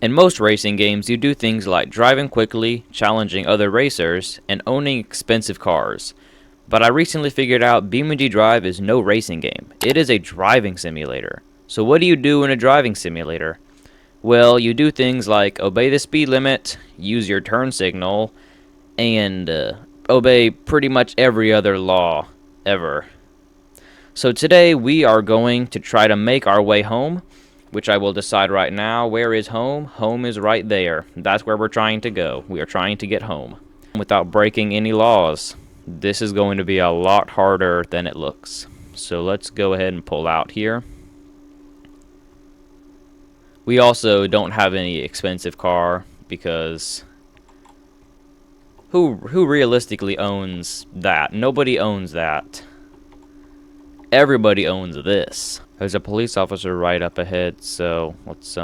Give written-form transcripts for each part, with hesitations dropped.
In most racing games, you do things like driving quickly, challenging other racers, and owning expensive cars. But I recently figured out BeamNG Drive is no racing game. It is a driving simulator. So what do you do in a driving simulator? Well, you do things like obey the speed limit, use your turn signal, and obey pretty much every other law ever. So today we are going to try to make our way home, which I will decide right now. Where is home? Home is right there. That's where we're trying to go. We are trying to get home without breaking any laws. This is going to be a lot harder than it looks. So let's go ahead and pull out here. We also don't have any expensive car because who realistically owns that? Nobody owns that. Everybody owns this. There's a police officer right up ahead, so let's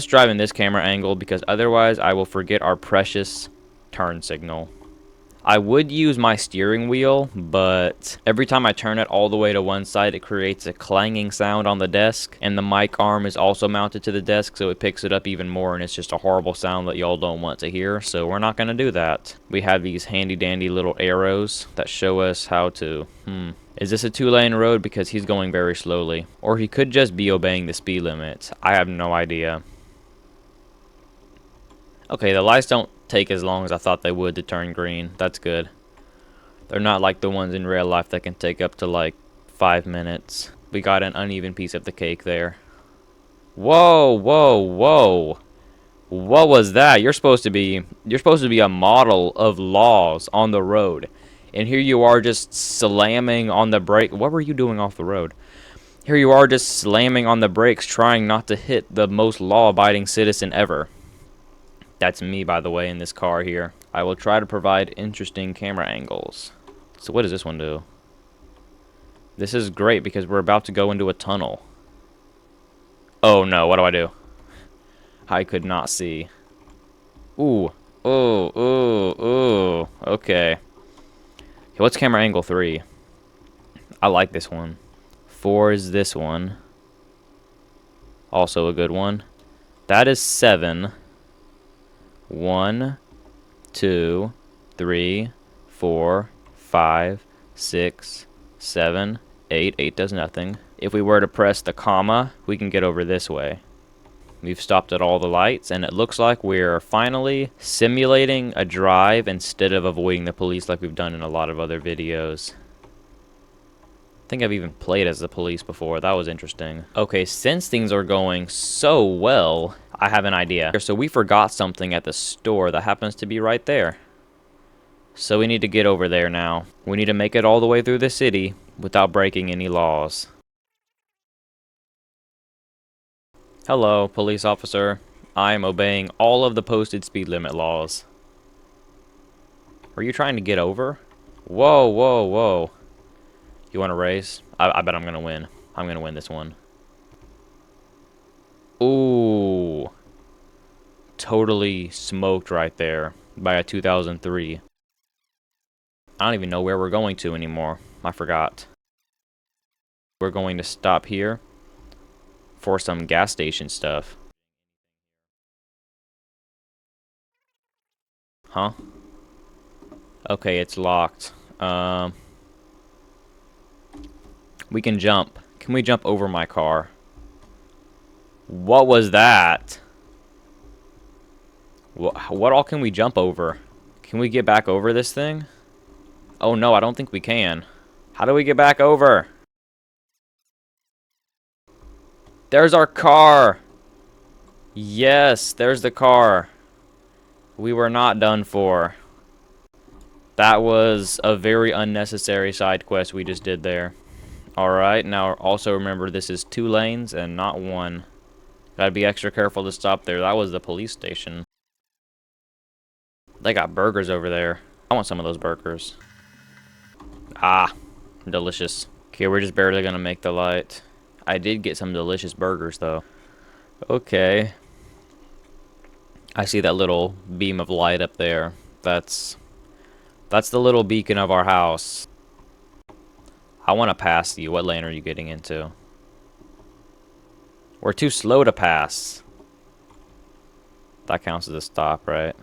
drive in this camera angle because otherwise I will forget our precious turn signal. I would use my steering wheel, but every time I turn it all the way to one side, it creates a clanging sound on the desk, and the mic arm is also mounted to the desk, so it picks it up even more, and it's just a horrible sound that y'all don't want to hear, so we're not going to do that. We have these handy-dandy little arrows that show us how to, Is this a two-lane road? Because he's going very slowly. Or he could just be obeying the speed limit. I have no idea. Okay, the lights don't take as long as I thought they would to turn green. That's good. They're not like the ones in real life that can take up to like 5 minutes. We got an uneven piece of the cake there. Whoa, whoa, whoa. What was that? You're supposed to be a model of laws on the road. And here you are just slamming on the brake. What were you doing off the road? Here you are just slamming on the brakes trying not to hit the most law-abiding citizen ever. That's me, by the way, in this car here. I will try to provide interesting camera angles. So what does this one do? This is great because we're about to go into a tunnel. Oh no, what do I do? I could not see. Ooh. Ooh, ooh, ooh. Okay. What's camera angle 3? I like this one. 4 is this one. Also a good one. That is 7. 1, 2, 3, 4, 5, 6, 7, 8. 8 does nothing. If we were to press the comma, we can get over this way. We've stopped at all the lights, and it looks like we're finally simulating a drive instead of avoiding the police like we've done in a lot of other videos. I think I've even played as the police before. That was interesting. Okay, since things are going so well, I have an idea. So we forgot something at the store that happens to be right there. So we need to get over there now. We need to make it all the way through the city without breaking any laws. Hello, police officer. I am obeying all of the posted speed limit laws. Are you trying to get over? Whoa, whoa, whoa. You want to race? I bet I'm going to win. I'm going to win this one. Ooh. Totally smoked right there by a 2003. I don't even know where we're going to anymore. I forgot. We're going to stop here for some gas station stuff. Huh? Okay, it's locked. We can jump. Can we jump over my car? What was that? What all can we jump over? Can we get back over this thing? Oh no, I don't think we can. How do we get back over? There's our car! Yes, there's the car. We were not done for. That was a very unnecessary side quest we just did there. Alright, now also remember this is 2 lanes and not 1. Gotta be extra careful to stop there. That was the police station. They got burgers over there. I want some of those burgers. Ah, delicious. Okay, we're just barely gonna make the light. I did get some delicious burgers though. Okay. I see that little beam of light up there. That's the little beacon of our house. I want to pass you. What lane are you getting into? We're too slow to pass. That counts as a stop, right?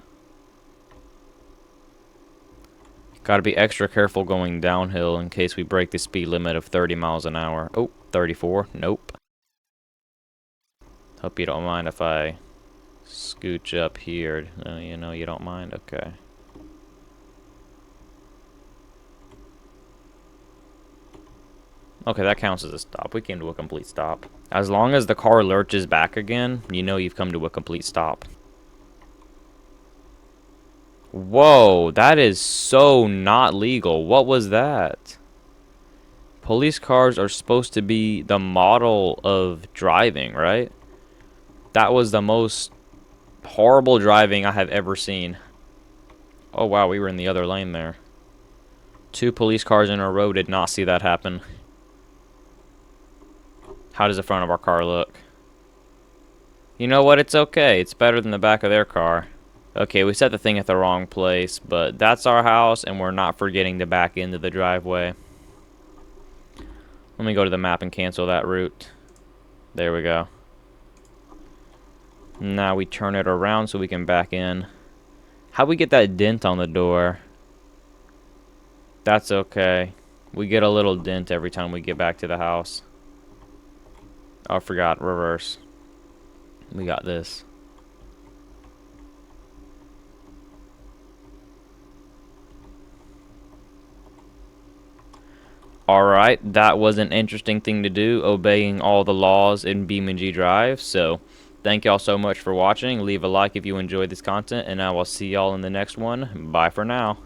Gotta be extra careful going downhill in case we break the speed limit of 30 miles an hour. Oh, 34. Nope. Hope you don't mind if I scooch up here. You know you don't mind? Okay. Okay, that counts as a stop. We came to a complete stop. As long as the car lurches back again, you know you've come to a complete stop. Whoa, that is so not legal. What was that? Police cars are supposed to be the model of driving, right? That was the most horrible driving I have ever seen. Oh wow, we were in the other lane there. 2 police cars in a row did not see that happen. How does the front of our car look? You know what? It's okay. It's better than the back of their car. Okay, we set the thing at the wrong place, but that's our house, and we're not forgetting to back into the driveway. Let me go to the map and cancel that route. There we go. Now we turn it around so we can back in. How'd we get that dent on the door? That's okay. We get a little dent every time we get back to the house. Oh, I forgot. Reverse. We got this. Alright, that was an interesting thing to do, obeying all the laws in BeamNG Drive. So, thank y'all so much for watching. Leave a like if you enjoyed this content, and I will see y'all in the next one. Bye for now.